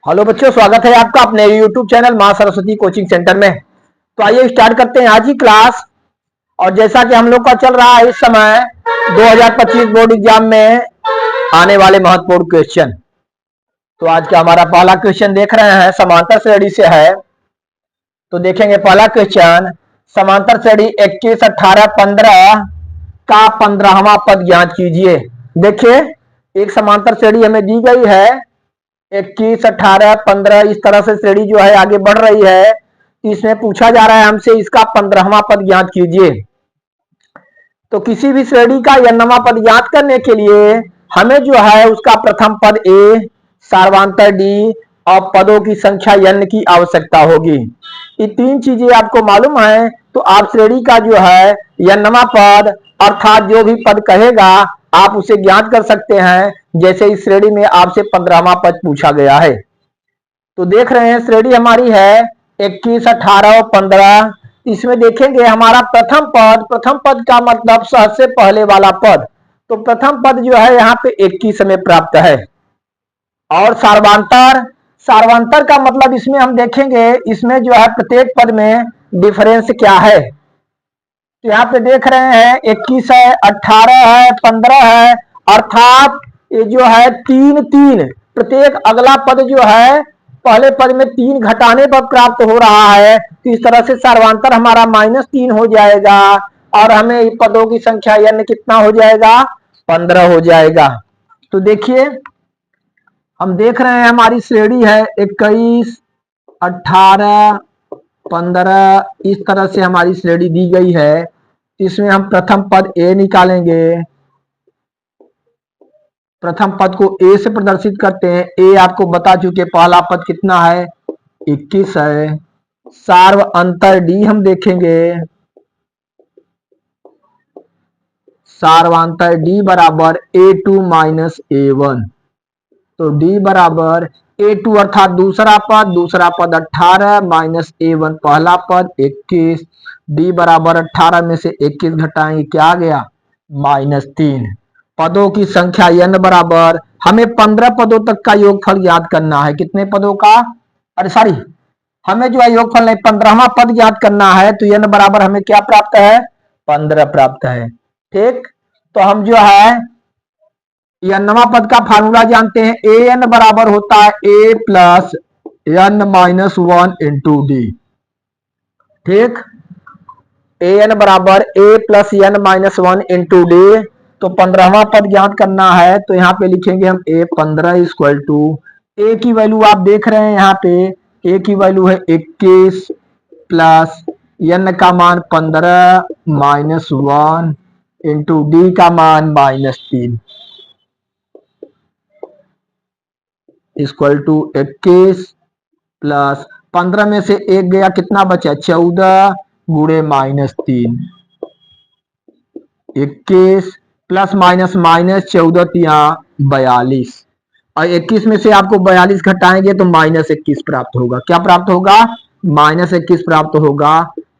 Hello बच्चों, स्वागत है आपका अपने YouTube चैनल मां सरस्वती कोचिंग सेंटर में। तो आइए स्टार्ट करते हैं आज की क्लास। और जैसा कि हम लोग का चल रहा है इस समय 2025 बोर्ड एग्जाम में आने वाले महत्वपूर्ण क्वेश्चन। तो आज का हमारा पहला क्वेश्चन देख रहे हैं, समांतर श्रेणी से है। तो देखेंगे पहला क्वेश्चन, समांतर श्रेणी 21, 18, 15 का 15वां पद ज्ञात कीजिए। देखिए, एक समांतर श्रेणी हमें दी गई है 21, 18, 15, इस तरह से श्रेणी जो है आगे बढ़ रही है। इसमें पूछा जा रहा है हमसे इसका 15वां पद ज्ञात कीजिए। तो किसी भी श्रेणी का n वां पद ज्ञात करने के लिए हमें जो है उसका प्रथम पद a, सार्वधातुक d और पदों की संख्या n की आवश्यकता होगी। ये तीन चीजें आपको मालूम है तो आप श्रेणी का जो है n वां पद अर्थात जो भी पद कहेगा आप उसे ज्ञात कर सकते हैं। जैसे इस श्रेणी में आपसे 15वां पद पूछा गया है। तो देख रहे हैं श्रेणी हमारी है 21, 18 और 15। इसमें देखेंगे हमारा प्रथम पद का मतलब सहज से पहले वाला पद। तो प्रथम पद जो है यहाँ पे 21 में प्राप्त है। और सार्वधातुक का मतलब इसमें हम देखेंगे, इसमें जो है प्रत्येक पद में डिफरेंस क्या है। तो यहाँ पे देख रहे हैं 21 है, 18 है, 15 है, अर्थात ये जो है तीन तीन प्रत्येक अगला पद जो है पहले पद में 3 घटाने पर प्राप्त हो रहा है। तो इस तरह से सार्वधातुक हमारा -3 हो जाएगा और हमें पदों की संख्या n कितना हो जाएगा, 15 हो जाएगा। तो देखिए हम देख रहे हैं हमारी श्रेणी है 21, 18, 15, इस तरह से हमारी श्रेणी दी गई है। इसमें हम प्रथम पद a निकालेंगे। प्रथम पद को a से प्रदर्शित करते हैं। a आपको बता चुके पहला पद कितना है, 21 है। सार्वधातुक d हम देखेंगे, सार्वधातुक d बराबर a2 - a1। तो d बराबर a2 अर्थात दूसरा पद 18 माइनस a1 पहला पद 21। d बराबर 18 में से 21 घटाएंगे, क्या आ गया, -3। पदों की संख्या n बराबर, हमें 15 पदों तक का योगफल याद करना है। कितने पदों का, हमें जो है योगफल नहीं 15वां पद याद करना है। तो n बराबर हमें क्या प्राप्त है, 15 प्राप्त है। ठीक, तो हम जो है n वां पद का फार्मूला जानते हैं। an बराबर होता है a plus n minus 1 into D. ठीक, an बराबर a plus n minus 1 into D. तो 15वां पद ज्ञात करना है। तो यहाँ पे लिखेंगे हम a 15 इक्वल टू, a की वैल्यू आप देख रहे हैं यहाँ पे a की वैल्यू है 21 प्लस n का मान 15 माइनस 1 इंटू डी का मान -3 इक्वल टू 21 प्लस 15 में से 1 गया, कितना बचा, 14 गुणे -3, 21 प्लस माइनस -14 42। और 21 में से आपको 42 घटाएंगे तो -21 प्राप्त होगा। क्या प्राप्त होगा, -21 प्राप्त होगा।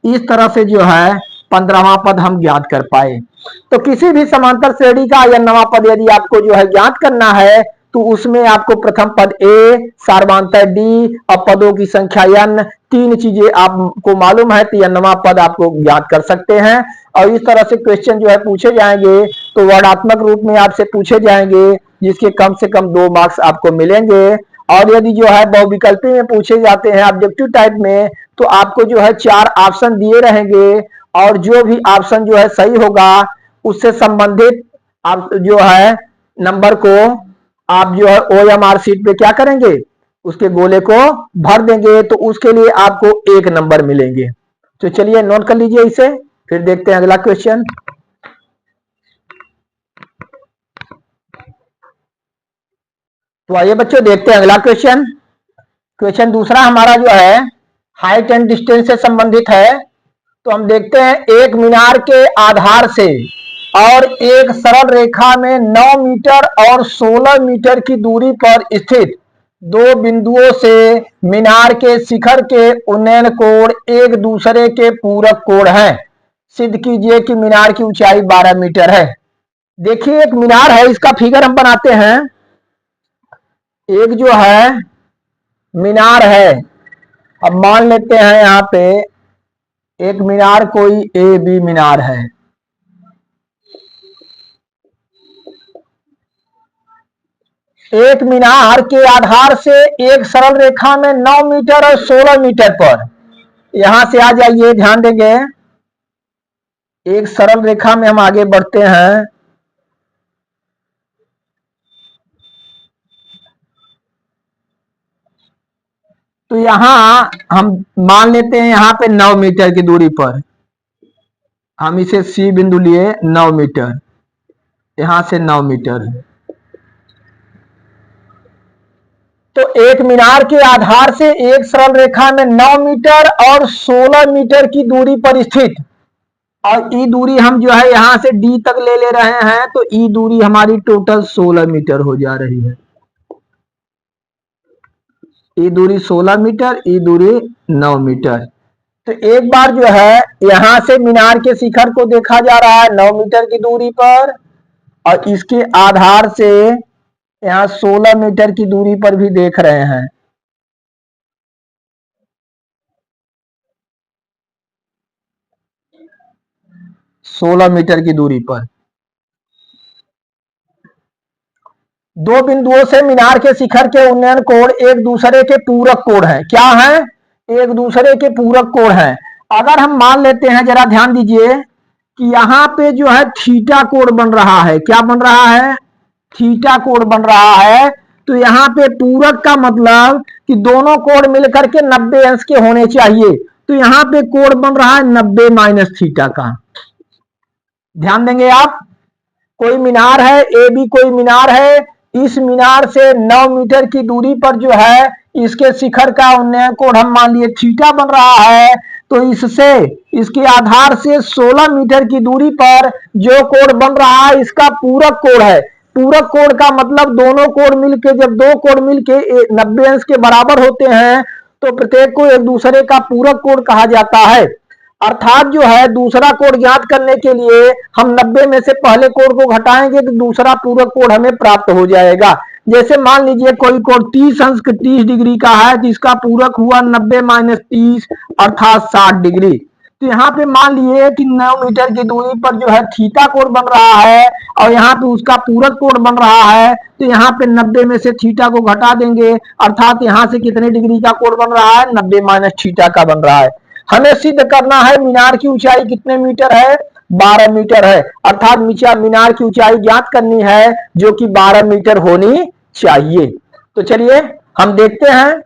इस तरह से जो है 15वां पद हम ज्ञात कर पाए। तो किसी भी समांतर श्रेणी का n वां पद यदि आपको जो है ज्ञात करना है तो उसमें आपको प्रथम पद a, सार्वधातुक d और पदों की संख्या n, तीन चीजें आपको मालूम है तो n वां पद आपको ज्ञात कर सकते हैं। और इस तरह से क्वेश्चन जो है पूछे जाएंगे तो वर्णात्मक रूप में आपसे पूछे जाएंगे, जिसके कम से कम 2 मार्क्स आपको मिलेंगे। और यदि जो है बहुविकल्पी में पूछे जाते हैं ऑब्जेक्टिव टाइप में, तो आपको जो है 4 ऑप्शन दिए रहेंगे और जो भी ऑप्शन जो है सही होगा उससे संबंधित आप जो है नंबर को आप जो है OMR शीट पे क्या करेंगे, उसके गोले को भर देंगे। तो उसके लिए आपको 1 नंबर मिलेंगे। तो चलिए नोट कर लीजिए इसे, फिर देखते हैं अगला क्वेश्चन। तो आइए बच्चों देखते हैं अगला क्वेश्चन। क्वेश्चन दूसरा हमारा जो है हाइट एंड डिस्टेंस से संबंधित है। तो हम देखते हैं एक मीनार के आधार से और एक सरल रेखा में 9 मीटर और 16 मीटर की दूरी पर स्थित 2 बिंदुओं से मीनार के शिखर के उन्नयन कोण एक दूसरे के पूरक कोण हैं। सिद्ध कीजिए कि मीनार की ऊंचाई 12 मीटर है। देखिए एक मीनार है, इसका फिगर हम बनाते हैं। एक जो है मीनार है। अब मान लेते हैं यहाँ पे एक मीनार कोई ए बी मीनार है। एक मीनार के आधार से एक सरल रेखा में 9 मीटर और 16 मीटर पर, यहां से आ जाइए, ध्यान देंगे, एक सरल रेखा में हम आगे बढ़ते हैं। तो यहां हम मान लेते हैं यहां पे 9 मीटर की दूरी पर हम इसे सी बिंदु लिए, 9 मीटर, यहां से 9 मीटर है। तो एक मीनार के आधार से एक सरल रेखा में 9 मीटर और 16 मीटर की दूरी पर स्थित, और ई दूरी हम जो है यहां से डी तक ले रहे हैं, तो ई दूरी हमारी टोटल 16 मीटर हो जा रही है। ई दूरी 16 मीटर, ई दूरी 9 मीटर। तो एक बार जो है यहां से मीनार के शिखर को देखा जा रहा है 9 मीटर की दूरी पर, और इसके आधार से यहां 16 मीटर की दूरी पर भी देख रहे हैं। सोलह मीटर की दूरी पर दो बिंदुओं से मीनार के शिखर के उन्नयन कोण एक दूसरे के पूरक कोण है। क्या है? एक दूसरे के पूरक कोण है। अगर हम मान लेते हैं, जरा ध्यान दीजिए कि यहाँ पे जो है थीटा कोण बन रहा है। क्या बन रहा है? थीटा कोण बन रहा है। तो यहाँ पे पूरक का मतलब कि दोनों कोण मिलकर के 90 अंश के होने चाहिए। तो यहाँ पे कोण बन रहा है 90 माइनस थीटा का। ध्यान देंगे आप, कोई मीनार है, ए बी कोई मीनार है, इस मीनार से 9 मीटर की दूरी पर जो है इसके शिखर का उन्नयन कोण हम मान लिए थीटा बन रहा है। तो इससे, इसके आधार से 16 मीटर की दूरी पर जो कोण बन रहा है इसका पूरक कोण है। पूरक कोण का मतलब दोनों कोण मिलके, जब दो कोण मिलके 90 अंश के बराबर होते हैं तो प्रत्येक को एक दूसरे का पूरक कोण कहा जाता है। अर्थात जो है दूसरा कोण ज्ञात करने के लिए हम 90 में से पहले कोण को घटाएंगे तो दूसरा पूरक कोण हमें प्राप्त हो जाएगा। जैसे मान लीजिए कोई कोण 30 अंश 30 डिग्री का है, जिसका पूरक हुआ 90 माइनस 30 अर्थात 60 डिग्री। तो यहाँ पे मान लिए कि 9 मीटर की दूरी पर जो है थीटा कोण बन रहा है और यहाँ पे उसका पूरक कोण बन रहा है। तो यहाँ पे 90 में से थीटा को घटा देंगे, अर्थात यहाँ से कितने डिग्री का कोण बन रहा है? 90 माइनस थीटा का बन रहा है। हमें सिद्ध करना है मीनार की ऊंचाई कितने मीटर है? 12 मीटर है। अर्थात मीनार की ऊंचाई ज्ञात करनी है जो कि 12 मीटर होनी चाहिए। तो चलिए हम देखते हैं।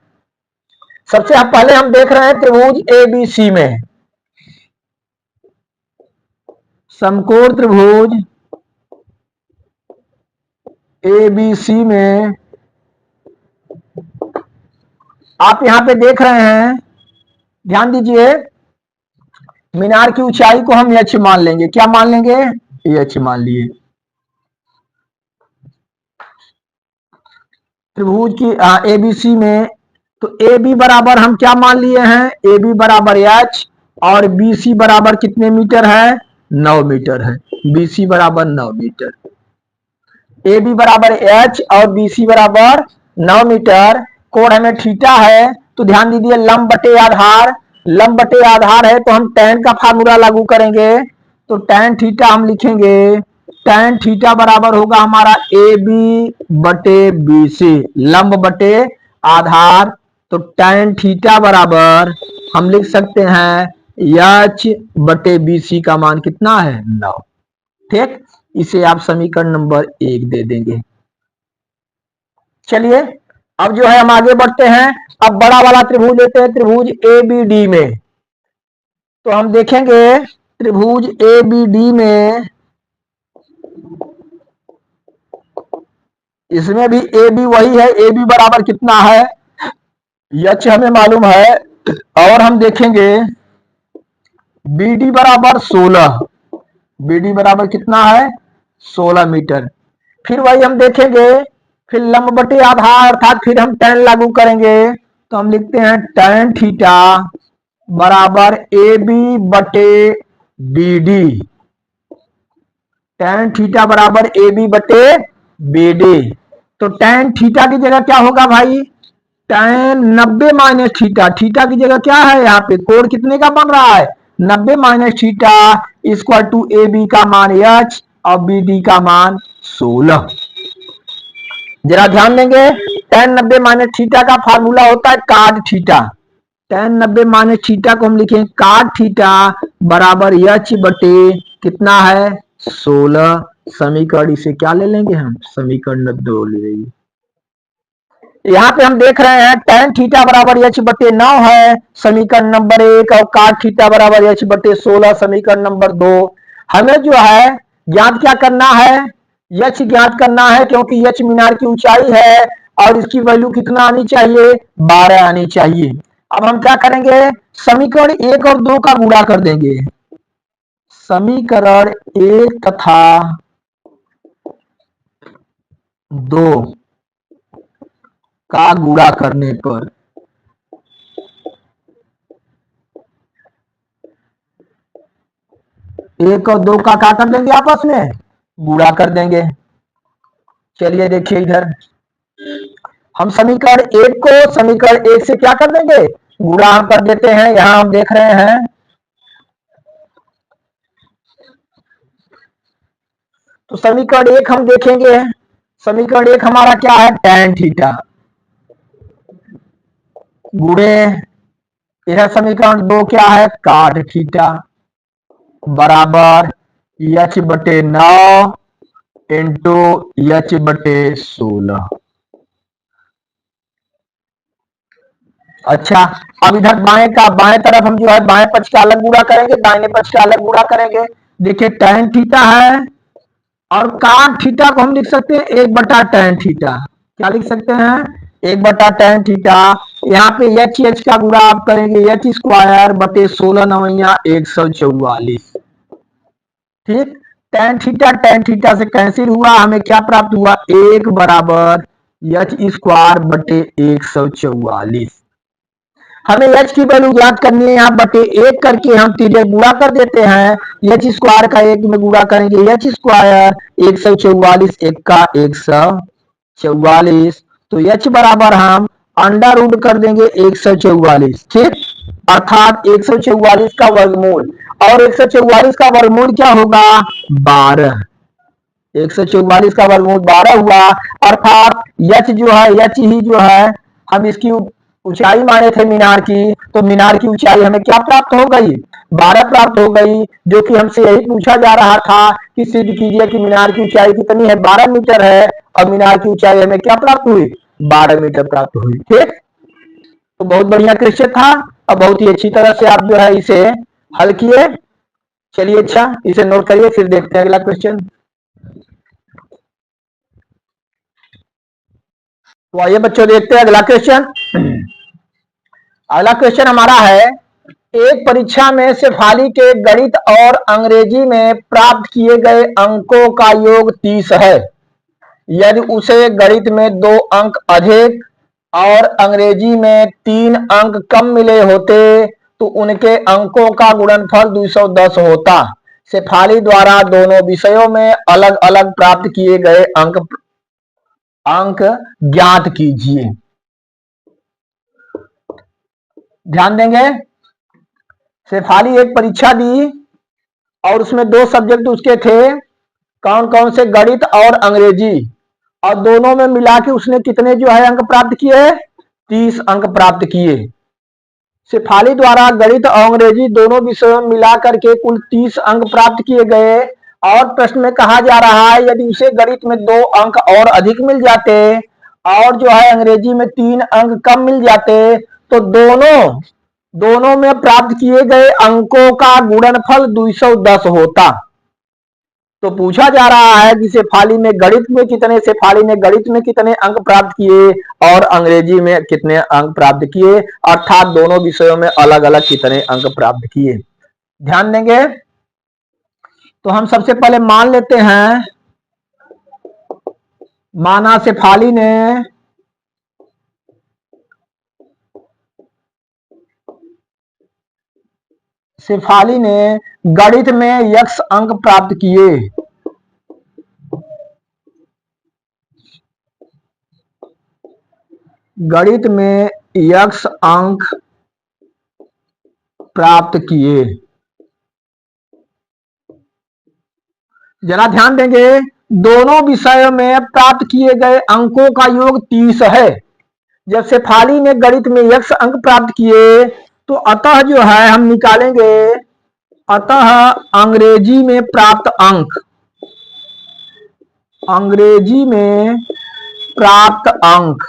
सबसे पहले हम देख रहे हैं त्रिभुज एबीसी में, समकोण त्रिभुज एबीसी में आप यहां पे देख रहे हैं, ध्यान दीजिए, मीनार की ऊंचाई को हम एच मान लेंगे। क्या मान लेंगे? एच मान लिए। त्रिभुज की एबीसी में, तो ए बी बराबर हम क्या मान लिए हैं? ए बी बराबर एच, और बी सी बराबर कितने मीटर है? 9 मीटर है। बी सी बराबर 9 मीटर। ए बी बराबर एच और बी सी बराबर 9 मीटर। कोण हमें थीटा है, तो ध्यान दीजिए लंब बटे आधार, लंब बटे आधार है तो हम tan का फार्मूला लागू करेंगे। तो tan थीटा हम लिखेंगे, tan थीटा बराबर होगा हमारा ए बी बटे बी सी, लंब बटे आधार। तो tan थीटा बराबर हम लिख सकते हैं एच बटे बी सी का मान कितना है? 9। ठीक, इसे आप समीकरण नंबर 1 दे देंगे। चलिए अब जो है हम आगे बढ़ते हैं। अब बड़ा वाला त्रिभुज लेते हैं, त्रिभुज ए बी डी में। तो हम देखेंगे त्रिभुज ए बी डी में, इसमें भी ए बी वही है। ए बी बराबर कितना है? एच हमें मालूम है, और हम देखेंगे बी डी बराबर 16। बी डी बराबर कितना है? 16 मीटर। फिर वही हम देखेंगे, फिर लंब बटे आधार, अर्थात फिर हम tan लागू करेंगे। तो हम लिखते हैं tan थीटा बराबर ए बी बटे बी डी। tan थीटा बराबर ए बी बटे बी डी। तो tan थीटा की जगह क्या होगा भाई? tan 90 माइनस थीटा, थीटा की जगह क्या है यहाँ पे, कोण कितने का बन रहा है 90 minus theta equal to A B का मान h और बी डी का मान 16। जरा ध्यान देंगे, tan 90 माइनस थीटा का फार्मूला होता है cot theta. tan 90 minus theta को हम लिखें cot थीटा बराबर h बटे कितना है 16। समीकरण इसे क्या ले लेंगे हम, समीकरण 2 ले लेंगे। यहाँ पे हम देख रहे हैं tan थीटा बराबर h बटे 9 है समीकरण नंबर 1 और cot थीटा बराबर h बटे 16 समीकरण नंबर 2। हमें जो है ज्ञात क्या करना है, h ज्ञात करना है क्योंकि h मीनार की ऊंचाई है और इसकी वैल्यू कितना आनी चाहिए 12 आनी चाहिए। अब हम क्या करेंगे, समीकरण 1 और 2 का गुणा कर देंगे। समीकरण 1 तथा 2 का गुणा करने पर एक और 2 का क्या कर देंगे, आपस में गुणा कर देंगे। चलिए देखिए इधर हम समीकरण 1 को समीकरण 1 से क्या कर देंगे गुणा हम कर देते हैं। यहां हम देख रहे हैं तो समीकरण 1 हम देखेंगे, समीकरण 1 हमारा क्या है tan थीटा गुणे यह समीकरण 2 क्या है cot थीटा बराबर h बटे 9 इंटू h बटे 16। अच्छा, अब इधर बाएं तरफ हम जो है बाएं पक्ष का अलग गुणा करेंगे, दाहिने पक्ष का अलग गुणा करेंगे। देखिए tan थीटा है और cot थीटा को हम लिख सकते हैं 1/tan थीटा। क्या लिख सकते हैं 1/tan थीटा। यहाँ पे h का गुणा आप करेंगे h स्क्वायर बटे 16 9 144। ठीक, tan थीटा से कैंसिल हुआ, हमें क्या प्राप्त हुआ 1 बराबर h स्क्वायर बटे 144। हमें h की वैल्यू ज्ञात करनी है, यहाँ बटे 1 करके हम सीधे गुणा कर देते हैं। h स्क्वायर का 1 में गुणा करेंगे h स्क्वायर 144 1 का 144 तो h बराबर हम अंडर रूट कर देंगे 144। ठीक, अर्थात 144 का वर्गमूल, और 144 का वर्गमूल क्या होगा 12। 144 का वर्गमूल 12 हुआ, अर्थात h जो है h ही जो है हम इसकी ऊंचाई माने थे मीनार की, तो मीनार की ऊंचाई हमें क्या प्राप्त हो गई 12 प्राप्त हो गई, जो कि हमसे यही पूछा जा रहा था कि सिद्ध कीजिए कि मीनार की ऊंचाई कितनी है 12 मीटर है, और मीनार की ऊंचाई हमें क्या प्राप्त हुई 12 मीटर प्राप्त हुई। ठीक, तो बहुत बढ़िया क्वेश्चन था और बहुत ही अच्छी तरह से आप जो है इसे हल किए। चलिए अच्छा इसे नोट करिए, फिर देखते हैं अगला क्वेश्चन। तो आइए बच्चों देखते हैं अगला क्वेश्चन। अगला क्वेश्चन हमारा है, एक परीक्षा में शेफाली के गणित और अंग्रेजी में प्राप्त किए गए अंकों का योग 30 है। यदि उसे गणित में 2 अंक अधिक और अंग्रेजी में 3 अंक कम मिले होते तो उनके अंकों का गुणनफल 210 होता। शेफाली द्वारा दोनों विषयों में अलग अलग प्राप्त किए गए अंक ज्ञात कीजिए। ध्यान देंगे, शेफाली एक परीक्षा दी और उसमें 2 सब्जेक्ट उसके थे, कौन कौन से गणित और अंग्रेजी, और दोनों में मिला के उसने कितने जो है अंक प्राप्त किए 30 अंक प्राप्त किए। शेफाली द्वारा गणित और अंग्रेजी दोनों विषयों में मिला करके कुल 30 अंक प्राप्त किए गए, और प्रश्न में कहा जा रहा है यदि उसे गणित में 2 अंक और अधिक मिल जाते और जो है अंग्रेजी में 3 अंक कम मिल जाते तो दोनों में प्राप्त किए गए अंकों का गुणनफल 210 होता। तो पूछा जा रहा है कि शेफाली ने गणित में कितने अंक प्राप्त किए और अंग्रेजी में कितने अंक प्राप्त किए, अर्थात दोनों विषयों में अलग अलग कितने अंक प्राप्त किए। ध्यान देंगे, तो हम सबसे पहले मान लेते हैं, माना शेफाली ने गणित में x अंक प्राप्त किए, गणित में यक्स अंक प्राप्त किए। जरा ध्यान देंगे, दोनों विषयों में प्राप्त किए गए अंकों का योग 30 है। जब शेफाली ने गणित में यक्स अंक प्राप्त किए तो अतः जो है हम निकालेंगे, अतः अंग्रेजी में प्राप्त अंक, अंग्रेजी में प्राप्त अंक,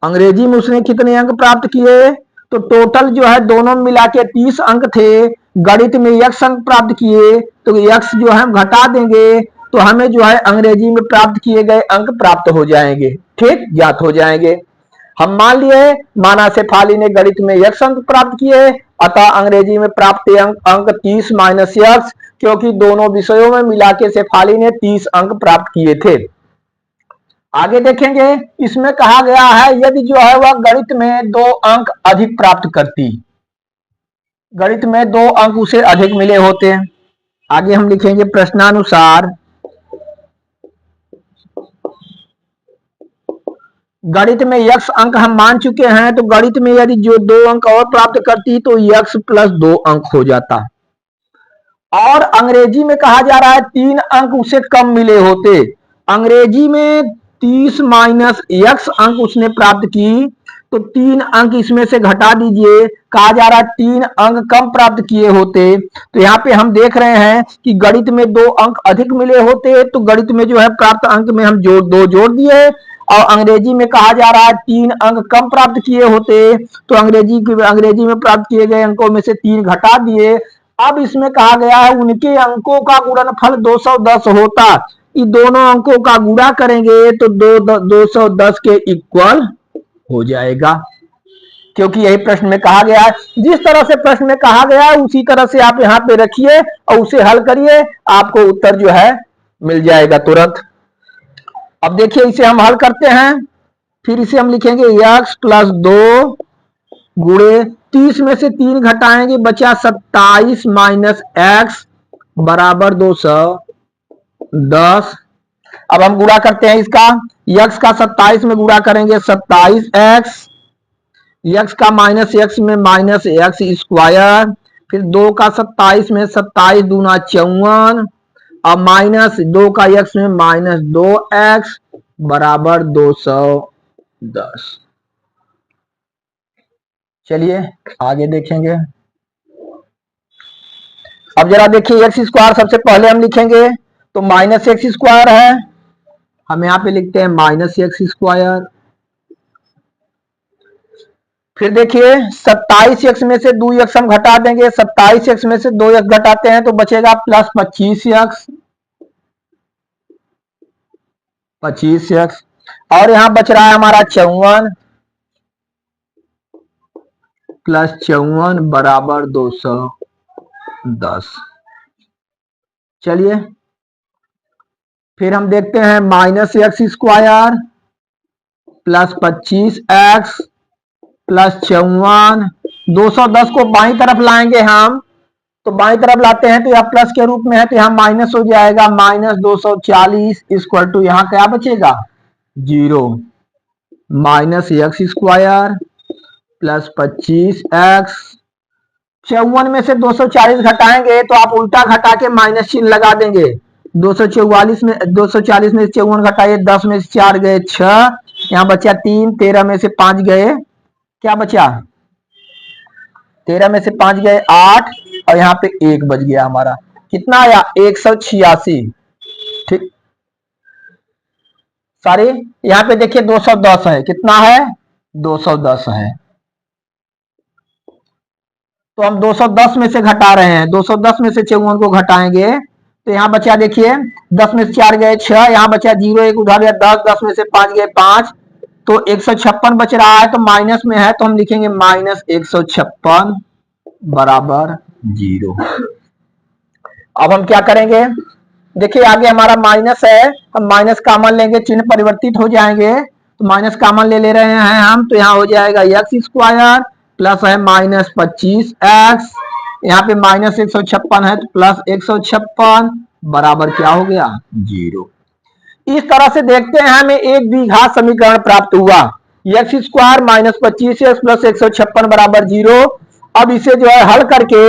अंग्रेजी में उसने कितने अंक प्राप्त किए, तो टोटल जो है दोनों मिला के 30 अंक थे। गणित में यक्स अंक प्राप्त किए तो यक्स जो है हम घटा देंगे तो हमें जो है अंग्रेजी में प्राप्त किए गए अंक प्राप्त हो जाएंगे, ठीक, ज्ञात हो जाएंगे। हम मान लिए, माना शेफाली ने गणित में यक्स अंक प्राप्त किए, अतः अंग्रेजी में प्राप्त अंक 30 माइनस यक्स, क्योंकि दोनों विषयों में मिला के शेफाली ने 30 अंक प्राप्त किए थे। आगे देखेंगे, इसमें कहा गया है यदि जो है वह गणित में 2 अंक अधिक प्राप्त करती, गणित में 2 अंक उसे अधिक मिले होते। आगे हम लिखेंगे प्रश्नानुसार गणित में यक्स अंक हम मान चुके हैं, तो गणित में यदि जो 2 अंक और प्राप्त करती तो यक्स प्लस 2 अंक हो जाता। और अंग्रेजी में कहा जा रहा है 3 अंक उसे कम मिले होते। अंग्रेजी में 30 माइनस यक्स अंक उसने प्राप्त की, तो 3 अंक इसमें से घटा दीजिए, कहा जा रहा है 3 अंक कम प्राप्त किए होते। तो यहाँ पे हम देख रहे हैं कि गणित में 2 अंक अधिक मिले होते, तो गणित में जो है प्राप्त अंक में हम दो जोड़ दिए, और अंग्रेजी में कहा जा रहा है 3 अंक कम प्राप्त किए होते, तो अंग्रेजी में प्राप्त किए गए अंकों में से 3 घटा दिए। अब इसमें कहा गया है उनके अंकों का गुणनफल 210 होता। इन दोनों अंकों का गुणा करेंगे तो 210 के इक्वल हो जाएगा, क्योंकि यही प्रश्न में कहा गया है। जिस तरह से प्रश्न में कहा गया है उसी तरह से आप यहाँ पे रखिए और उसे हल करिए, आपको उत्तर जो है मिल जाएगा तुरंत। अब देखिए इसे हम हल करते हैं, फिर इसे हम लिखेंगे x प्लस 2 गुणे 30 में से 3 घटाएंगे, बचा 27 माइनस एक्स बराबर 210। अब हम गुणा करते हैं इसका, x का 27 में गुणा करेंगे 27x, x का माइनस x में माइनस एक्स स्क्वायर, फिर 2 का 27 में 27 दूना 54, अब माइनस 2 का x में माइनस 2x बराबर 210। चलिए आगे देखेंगे। अब जरा देखिए एक्स स्क्वायर सबसे पहले हम लिखेंगे, तो माइनस एक्स स्क्वायर है, हम यहाँ पे लिखते हैं माइनस एक्स स्क्वायर। फिर देखिए 27x में से 2x हम घटा देंगे, 27x में से 2x घटाते हैं तो बचेगा प्लस 25x, 25x, और यहां बच रहा है हमारा 54 प्लस 54 बराबर 210। चलिए फिर हम देखते हैं minus x square plus 25x plus 54, 210 को बाईं तरफ लाएंगे हम, तो बाईं तरफ लाते हैं तो यह प्लस के रूप में है तो यहां माइनस हो जाएगा, माइनस 240 इक्वल टू यहां क्या बचेगा 0, minus x square plus 25x, 54 में से 240 घटाएंगे तो आप उल्टा घटा के माइनस चिन्ह लगा देंगे, 240 में 54 घटाइए, 10 में से 4 गए 6, यहाँ बचा 3, 13 में से 5 गए, क्या बचा 13 में से 5 गए 8, और यहाँ पे 1 बच गया हमारा, कितना आया 186, ठीक। सॉरी यहाँ पे देखिए 210 है, कितना है 210 है, तो हम 210 में से घटा रहे हैं, 210 में से 54 को घटाएंगे तो यहाँ बचा देखिए 10 में से 4 गए 6, यहाँ बचा 0, 1 उधर गया 10, 10 में से 5 गए 5, तो 156 बच रहा है, तो माइनस में है तो हम लिखेंगे माइनस 156 बराबर 0। अब हम क्या करेंगे, देखिए आगे हमारा माइनस है, हम माइनस कॉमन लेंगे, चिन्ह परिवर्तित हो जाएंगे, तो माइनस कॉमन ले रहे हैं हम, तो यहाँ हो जाएगा एक्स स्क्वायर प्लस है माइनस 25x, यहाँ पे माइनस 156 है तो प्लस 156 बराबर क्या हो गया 0। इस तरह से देखते हैं हमें एक द्विघात समीकरण प्राप्त हुआ, x square minus 25x plus 156 बराबर 0। अब इसे जो है हल करके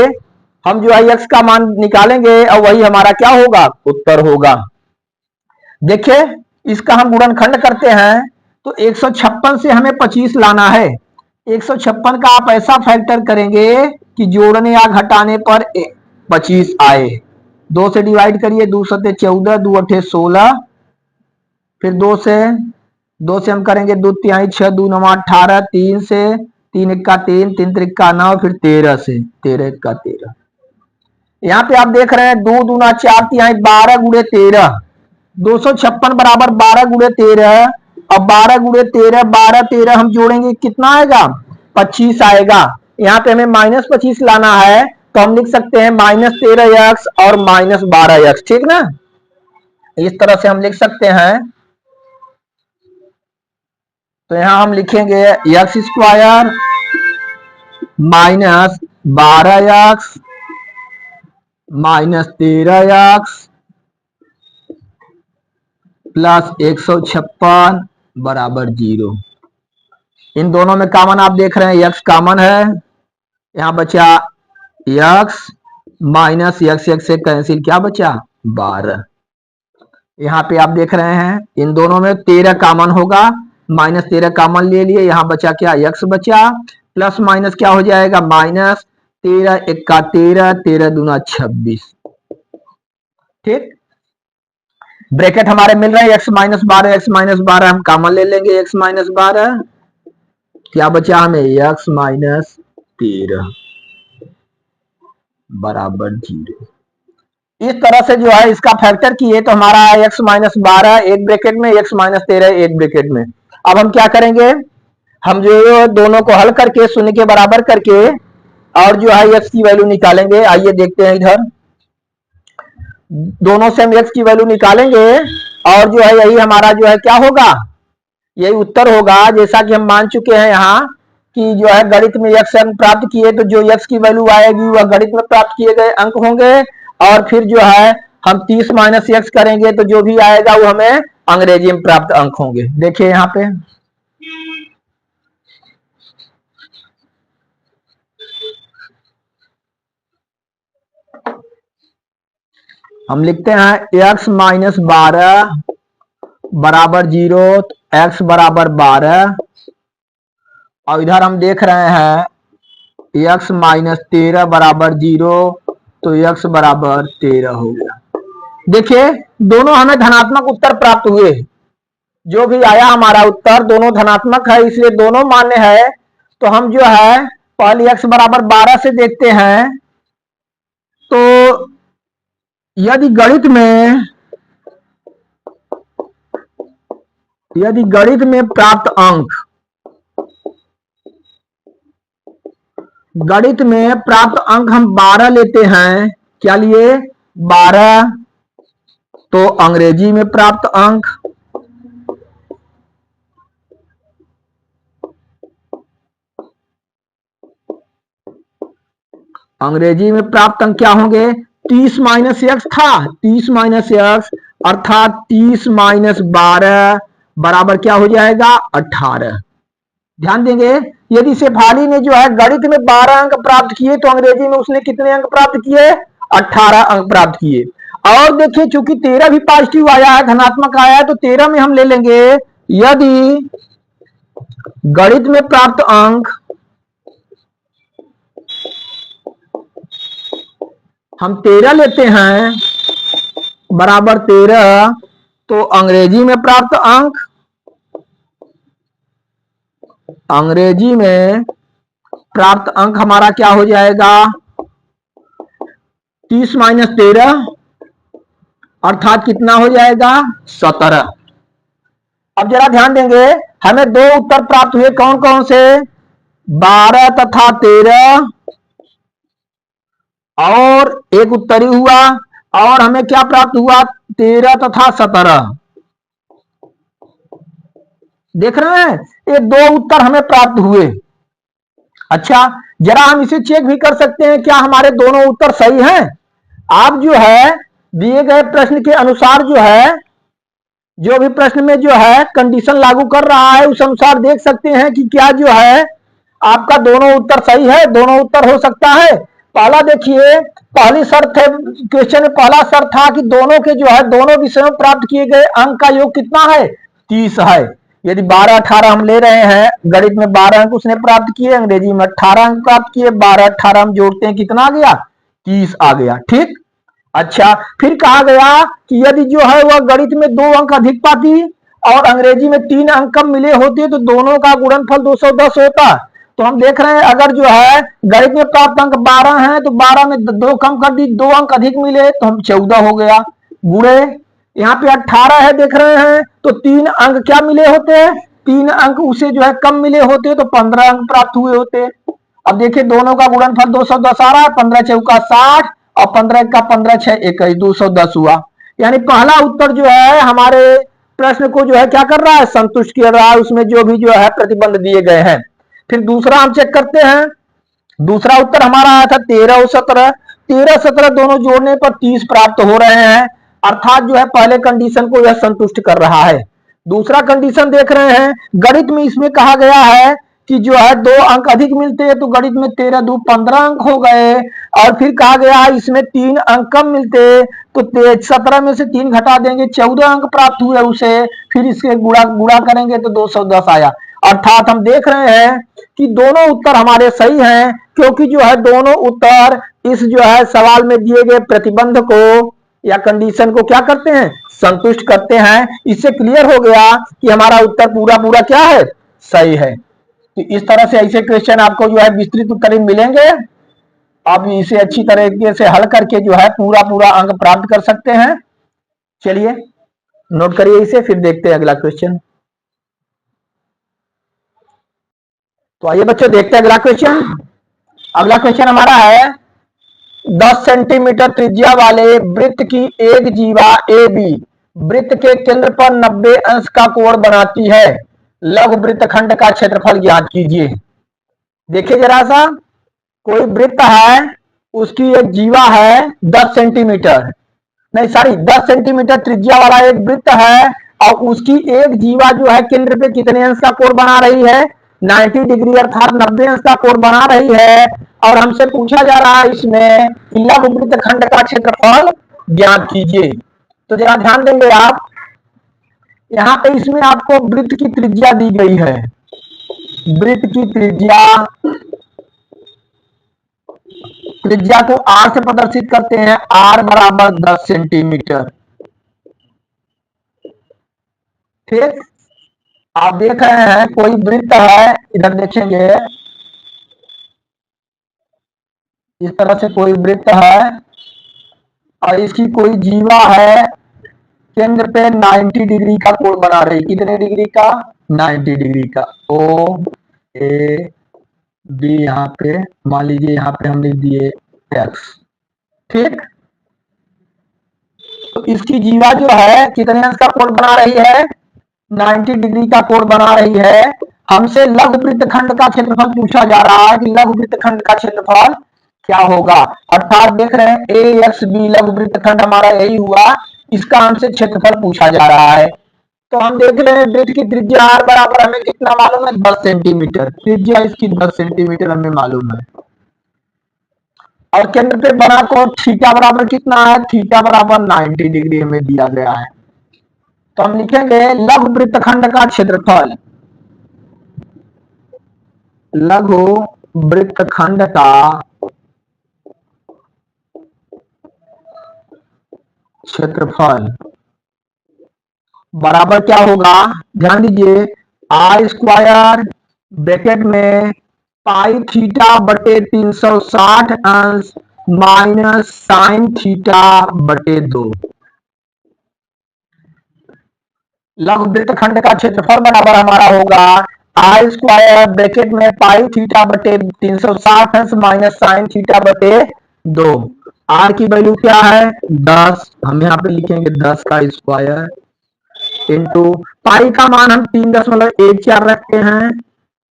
हम जो है एक्स का मान निकालेंगे और वही हमारा क्या होगा, उत्तर होगा। देखिए इसका हम गुणनखंड करते हैं तो 156 से हमें 25 लाना है। 156 का आप ऐसा फैक्टर करेंगे कि जोड़ने या घटाने पर 25 आए। 2 से डिवाइड करिए, 2 सते 14, 2 अठे 16, फिर 2 से हम करेंगे 2 तिहाई 6, 2 नवा 18, 3 से 3 इक्का 3, 3 त्रिक्का 9, फिर 13 से 13 इक्का 13। यहाँ पे आप देख रहे हैं 2 दूना 4 तिहाई 12 गुणे 13, 256 बराबर 12 गुणे 13। अब 12 गुणे 13, 12 13 हम जोड़ेंगे कितना आएगा, 25 आएगा। यहाँ पे हमें माइनस 25 लाना है तो हम लिख सकते हैं माइनस 13x और माइनस 12x, ठीक ना। इस तरह से हम लिख सकते हैं। तो यहां हम लिखेंगे x square minus 12x minus 13x plus 156 बराबर 0। इन दोनों में कॉमन आप देख रहे हैं x कॉमन है, यहां बचा x माइनस x से कैंसिल क्या बचा 12। यहाँ पे आप देख रहे हैं इन दोनों में 13 कॉमन होगा, माइनस 13 कॉमन ले लिए, यहाँ बचा क्या x बचा, प्लस माइनस क्या हो जाएगा माइनस 13 इक्का 13, 13 दूना 26, ठीक। ब्रैकेट हमारे मिल रहे हैं x माइनस 12, x माइनस 12 हम कॉमन ले लेंगे, x माइनस 12 क्या बचा हमें x माइनस 13 बराबर 0। इस तरह से जो है इसका फैक्टर किए तो हमारा x माइनस 12 एक ब्रैकेट में, x माइनस 13 एक ब्रैकेट में। अब हम क्या करेंगे, हम जो दोनों को हल करके शून्य के बराबर करके और जो है x की वैल्यू निकालेंगे। आइए देखते हैं, इधर दोनों से हम x की वैल्यू निकालेंगे और जो है यही हमारा जो है क्या होगा, यही उत्तर होगा। जैसा कि हम मान चुके हैं यहाँ कि जो है गणित में x अंक प्राप्त किए तो जो x की वैल्यू आएगी वह गणित में प्राप्त किए गए अंक होंगे, और फिर जो है हम 30 माइनस x करेंगे तो जो भी आएगा वो हमें अंग्रेजी में प्राप्त अंक होंगे। देखिए यहाँ पे हम लिखते हैं x माइनस 12 बराबर 0, x बराबर 12, और इधर हम देख रहे हैं x माइनस 13 बराबर 0, तो x बराबर 13 हो गया। देखिए दोनों हमें धनात्मक उत्तर प्राप्त हुए, जो भी आया हमारा उत्तर दोनों धनात्मक है, इसलिए दोनों मान्य है। तो हम जो है पहले x बराबर 12 से देखते हैं। तो यदि गणित में प्राप्त अंक, गणित में प्राप्त अंक हम 12 लेते हैं, क्या लिए 12, तो अंग्रेजी में प्राप्त अंक, अंग्रेजी में प्राप्त अंक क्या होंगे, 30 माइनस एक्स था, 30 माइनस एक्स अर्थात 30 माइनस 12 बराबर क्या हो जाएगा 18। ध्यान देंगे यदि शेफाली ने जो है गणित में 12 अंक प्राप्त किए तो अंग्रेजी में उसने कितने अंक प्राप्त किए, 18 अंक प्राप्त किए। और देखिए चूंकि 13 भी पॉजिटिव आया है, धनात्मक आया है, तो 13 में हम ले लेंगे यदि गणित में प्राप्त अंक हम 13 लेते हैं बराबर 13, तो अंग्रेजी में प्राप्त अंक, अंग्रेजी में प्राप्त अंक हमारा क्या हो जाएगा 30 माइनस 13 अर्थात कितना हो जाएगा 17। अब जरा ध्यान देंगे हमें दो उत्तर प्राप्त हुए, कौन कौन से, 12 तथा 13, और एक उत्तरी हुआ, और हमें क्या प्राप्त हुआ 13 तथा 17। देख रहे हैं ये दो उत्तर हमें प्राप्त हुए। अच्छा जरा हम इसे चेक भी कर सकते हैं क्या हमारे दोनों उत्तर सही हैं। आप जो है दिए गए प्रश्न के अनुसार जो है जो भी प्रश्न में जो है कंडीशन लागू कर रहा है उस अनुसार देख सकते हैं कि क्या जो है आपका दोनों उत्तर सही है, दोनों उत्तर हो सकता है। पहला देखिए, पहली शर्त है क्वेश्चन में, पहला शर्त था कि दोनों के जो है दोनों विषयों में प्राप्त किए गए अंक का योग कितना है, 30 है। यदि 12-18 हम ले रहे हैं, गणित में 12 अंक उसने प्राप्त किए, अंग्रेजी में 18 अंक प्राप्त किए, 12-18 हम जोड़ते हैं कितना आ गया, 30 आ गया। ठीक, अच्छा, फिर कहा गया कि यदि जो है वह गणित में 2 अंक अधिक पाती और अंग्रेजी में 3 अंक कम मिले होते तो दोनों का गुणनफल 210 होता। तो हम देख रहे हैं अगर जो है गणित में प्राप्त अंक 12 है तो 12 में 2 कम कर दी, 2 अंक अधिक मिले तो हम 14 हो गया, गुणे यहाँ पे 18 है देख रहे हैं तो 3 अंक क्या मिले होते, 3 अंक उसे जो है कम मिले होते तो 15 अंक प्राप्त हुए होते। अब देखिए दोनों का गुणनफल 210 आ रहा है, 15 चौका 60 और 15 का 15 6 21 210 हुआ। यानी पहला उत्तर जो है हमारे प्रश्न को जो है क्या कर रहा है, संतुष्ट कर रहा है, उसमें जो भी जो है प्रतिबंध दिए गए हैं। फिर दूसरा हम चेक करते हैं, दूसरा उत्तर हमारा आया था 13 और 17, 13-17 दोनों जोड़ने पर 30 प्राप्त हो रहे हैं, अर्थात जो है पहले कंडीशन को यह संतुष्ट कर रहा है। दूसरा कंडीशन देख रहे हैं, गणित में इसमें कहा गया है कि जो है 2 अंक अधिक मिलते हैं तो गणित में 13 दूनी 15 अंक हो गए, और फिर कहा गया है इसमें 3 अंक कम मिलते तो 17 में से 3 घटा देंगे 14 अंक प्राप्त हुए उसे, फिर इसके गुणा गुणा करेंगे तो 210 आया। अर्थात हम देख रहे हैं कि दोनों उत्तर हमारे सही हैं, क्योंकि जो है दोनों उत्तर इस जो है सवाल में दिए गए प्रतिबंध को या कंडीशन को क्या करते हैं, संतुष्ट करते हैं। इससे क्लियर हो गया कि हमारा उत्तर पूरा पूरा क्या है, सही है। तो इस तरह से ऐसे क्वेश्चन आपको जो है विस्तृत उत्तर मिलेंगे, आप इसे अच्छी तरीके से हल करके जो है पूरा पूरा अंक प्राप्त कर सकते हैं। चलिए नोट करिए इसे, फिर देखते हैं अगला क्वेश्चन। तो आइए बच्चों देखते हैं अगला क्वेश्चन। अगला क्वेश्चन हमारा है 10 सेंटीमीटर त्रिज्या वाले वृत्त की एक जीवा ए बी वृत्त के केंद्र पर 90 अंश का कोण बनाती है, लघु वृत्तखंड का क्षेत्रफल ज्ञात कीजिए। देखिए जरा सा, कोई वृत्त है, उसकी एक जीवा है 10 सेंटीमीटर, नहीं सॉरी 10 सेंटीमीटर त्रिज्या वाला एक वृत्त है, और उसकी एक जीवा जो है केंद्र पे कितने अंश का कोण बना रही है, 90 डिग्री अर्थात 90 अंश का कोण बना रही है। और हमसे पूछा जा रहा है इसमें लघु वृत्तखंड का क्षेत्रफल ज्ञात कीजिए। तो जरा ध्यान देंगे आप, यहाँ पे इसमें आपको वृत्त की त्रिज्या दी गई है, वृत्त की त्रिज्या, त्रिज्या को r से प्रदर्शित करते हैं, r बराबर 10 सेंटीमीटर। ठीक, आप देख रहे हैं कोई वृत्त है, इधर देखेंगे इस तरह से कोई वृत्त है और इसकी कोई जीवा है, केंद्र पे 90 डिग्री का कोण बना रही, कितने डिग्री का, 90 डिग्री का। ओ ए बी, यहाँ पे मान लीजिए यहाँ पे हम लिख दिए एक्स। ठीक, तो इसकी जीवा जो है कितने अंश का कोण बना रही है, 90 डिग्री का कोण बना रही है। हमसे लघु वृत्तखंड का क्षेत्रफल पूछा जा रहा है कि लघु वृत्तखंड का क्षेत्रफल क्या होगा, अर्थात देख रहे हैं ए एक्स बी लघु वृत्तखंड हमारा यही हुआ, इसका हमसे क्षेत्रफल पूछा जा रहा है। तो हम देख रहे हैं वृत्त की त्रिज्या r बराबर हमें कितना मालूम है, 10 सेंटीमीटर, त्रिज्या इसकी 10 सेंटीमीटर हमें मालूम है, और केंद्र पे बना को थीटा बराबर कितना है, थीटा बराबर 90 डिग्री हमें दिया गया है। तो हम लिखेंगे लघु वृत्तखंड का क्षेत्रफल, लघु वृत्तखंड का क्षेत्रफल बराबर क्या होगा, ध्यान दीजिए, आर स्क्वायर ब्रैकेट में पाई थीटा बटे 360 अंश माइनस साइन थीटा बटे 2। लघु वृत्तखंड का क्षेत्रफल बराबर हमारा होगा आर स्क्वायर ब्रैकेट में पाई थीटा बटे 360 अंश माइनस साइन थीटा बटे 2। आर की वैल्यू क्या है, 10, हम यहाँ पे लिखेंगे 10 का स्क्वायर इंटू पाई का मान हम 3.14 रखते हैं,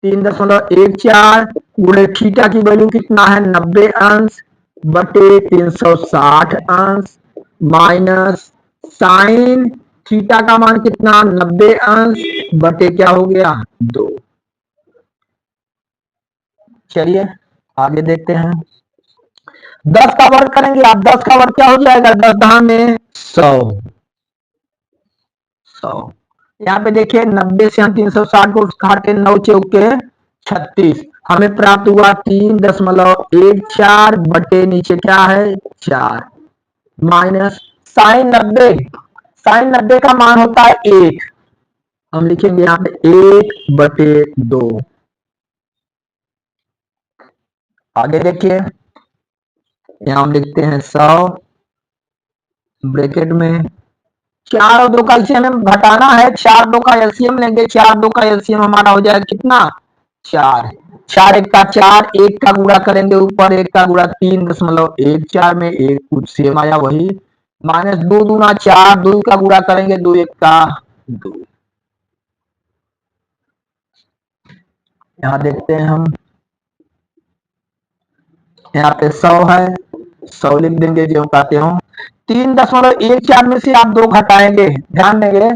3.14 गुणे थीटा की वैल्यू कितना है, 90 अंश बटे 360 अंश माइनस साइन थीटा का मान कितना 90 अंश बटे क्या हो गया 2। चलिए आगे देखते हैं। 10 का वर्ग करेंगे आप, 10 का वर्ग क्या हो जाएगा 10 दहा में 100। यहाँ पे देखिए 90 से हम 360 को काटे 9 चौके 36, हमें प्राप्त हुआ 3.14 बटे नीचे क्या है 4 माइनस साइन 90। साइन 90 का मान होता है 1, हम लिखेंगे यहाँ पे 1 बटे 2। आगे देखिए यहाँ हम लिखते हैं 100 ब्रैकेट में 4 और 2 का एलसीएम हमें घटाना है, 4 2 का एलसीएम लेंगे, 4 2 का एलसीएम हमारा हो जाएगा कितना 4। 4 1 का 4, 1 का गुणा करेंगे ऊपर, 1 का गुणा 3.14 में 1 कुछ सेम आया वही, माइनस 2 दूना 4, 2 का गुणा करेंगे 2 1 का 2। यहाँ देखते हैं हम, यहाँ पे 100 है, 100 लिख देंगे जो कहते हो। 3.14 में से आप 2 घटाएंगे, ध्यान देंगे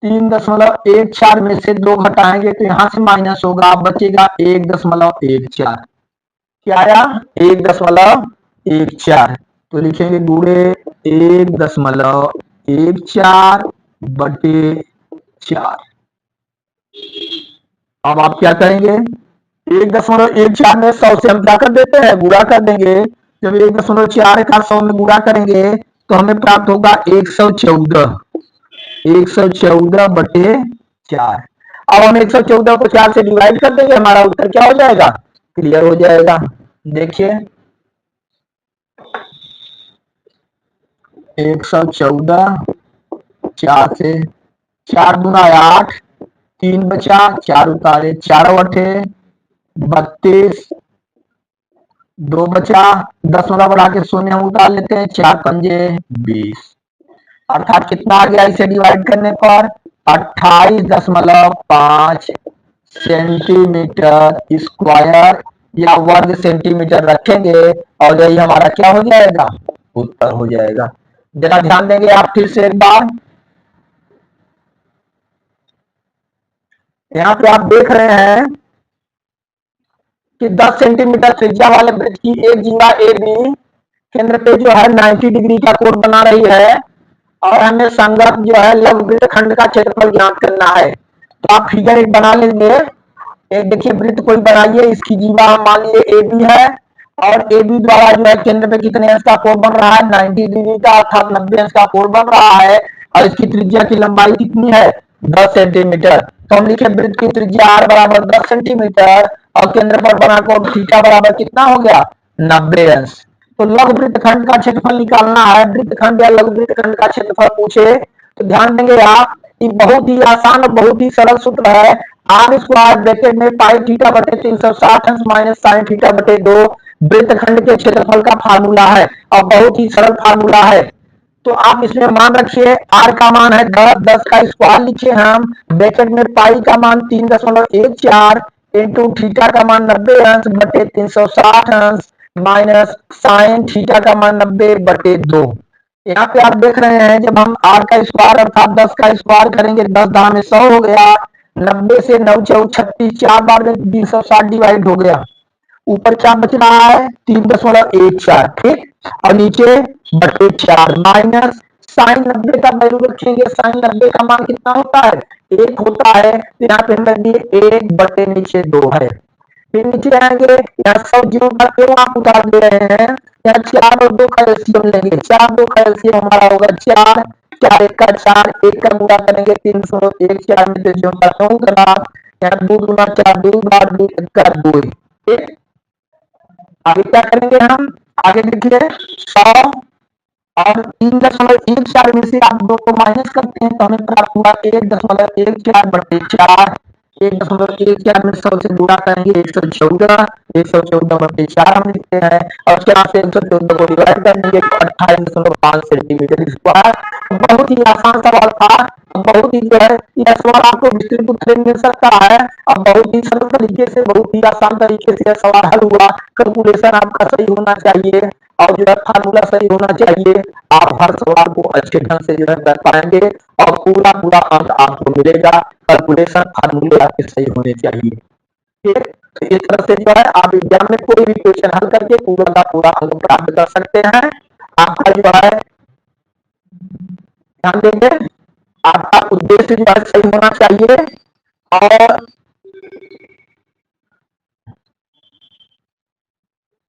3.14 में से 2 घटाएंगे तो यहाँ से माइनस होगा, बचेगा 1.14। क्या आया 1.14, तो लिखेंगे गुणे 1.14 बटे 4। अब आप क्या करेंगे 1.14 में 100 से हम क्या कर देते हैं गुणा कर देंगे, जब 1.4 का 100 में गुणा करेंगे तो हमें प्राप्त होगा 114 बटे 4। अब हम 114 को 4 से डिवाइड कर देंगे, हमारा उत्तर क्या हो जाएगा क्लियर हो जाएगा। देखिए 114 4 से 4 दूना 8, 3 बचा 4 उतारे 4 अठे 32, 2 बचा 10 वाला बढ़ा के शून्य हम उतार लेते हैं, 4 पंजे 20, अर्थात कितना आ गया इसे डिवाइड करने पर 28.5 सेंटीमीटर स्क्वायर या वर्ग सेंटीमीटर रखेंगे और यही हमारा क्या हो जाएगा उत्तर हो जाएगा। जरा ध्यान देंगे आप फिर से एक बार, यहाँ पे आप देख रहे हैं कि 10 सेंटीमीटर त्रिज्या वाले वृत्त की एक जिंगा ए बी केंद्र पे जो है 90 डिग्री का कोण बना रही है और हमें संगत जो है लघु वृत्त खंड का क्षेत्रफल ज्ञात करना है। तो आप फिगर एक बना लेंगे, एक देखिए वृत्त कोई बनाइए, इसकी जीवा मान लीजिए ए बी है और ए बी द्वारा जो है केंद्र पे कितने अंश का कोण बन रहा है 90 डिग्री का, अर्थात 90 अंश का कोण बन रहा है और इसकी त्रिज्या की लंबाई कितनी है 10 सेंटीमीटर। तो हम लिखे वृत्त की त्रिज्या r बराबर 10 सेंटीमीटर और केंद्र पर बना कोण थीटा बराबर कितना हो गया 90 अंश। तो लघु वृत्त खंड का क्षेत्रफल निकालना है, वृत्त खंड या लघु वृत्त खंड का क्षेत्रफल पूछे तो ध्यान देंगे आप कि बहुत ही आसान और बहुत ही सरल सूत्र है, आर स्क्वायर ब्रैकेट में पाई थीटा बटे 360 अंश माइनस साइन थीटा बटे 2 वृत्त खंड के क्षेत्रफल का फार्मूला है और बहुत ही सरल फार्मूला है। तो आप इसमें मान रखिए आर का मान है 10, 10 का स्क्वायर लिखे हम, ब्रैकेट में पाई का मान 3.14 इंटू थीटा का मान 90 अंश बटे 360 अंश माइनस साइन थीटा का मान 90 बटे 2। यहाँ पे आप देख रहे हैं जब हम आर का स्क्वायर अर्थात 10 का स्क्वायर करेंगे 10 दहा में 100 हो गया, 90 से 9 चौक 36, 4 बार में 360 डिवाइड हो गया, ऊपर क्या बच रहा है 3.14 ठीक, और नीचे बटे 4 माइनस साइन 90 का वैल्यू रखेंगे, साइन 90 का मान कितना होता है 1 होता है, तो यहाँ पे हम दिए 1 बटे नीचे 2 है। फिर नीचे आएंगे यहाँ 100 जीरो का क्यों आप उतार दे रहे हैं, यहाँ 4 और 2 का एलसीएम लेंगे, 4 2 का एलसीएम हमारा होगा 4, 4 1 का 4, 1 का गुणा करेंगे 314 में से जो का करा, यहाँ 2 गुना 4 2 बार 2 1 का 2। आगे क्या करेंगे हम, आगे देखिए 100 और 3.14 में से आप 2 को माइनस करते हैं तो हमें प्राप्त हुआ 1.14 बटे 4, 1.14 में 100 से गुणा करेंगे 114 बटे 4 हम लिखते हैं और 4 से 114 को डिवाइड कर देंगे 28.5 सेंटीमीटर स्क्वायर। बहुत ही आसान सवाल था, बहुत ही जो है यह सवाल आपको विस्तृत उत्तर मिल सकता है और बहुत ही सरल तरीके से बहुत ही आसान तरीके से यह सवाल हल हुआ, कैलकुलेशन आपका सही होना चाहिए। और जो है फार्मूला सही होना चाहिए। आप हर सवाल को अच्छे ढंग से जो है कर पाएंगे और पूरा पूरा अंक आपको मिलेगा। कैलकुलेशन फार्मूले आपके सही होने चाहिए। ठीक है, तो इस तरह से जो है आप एग्जाम में कोई भी क्वेश्चन हल करके पूरा का पूरा अंक प्राप्त कर सकते हैं। आपका जो है ध्यान देंगे, आपका उद्देश्य जो है सही होना चाहिए और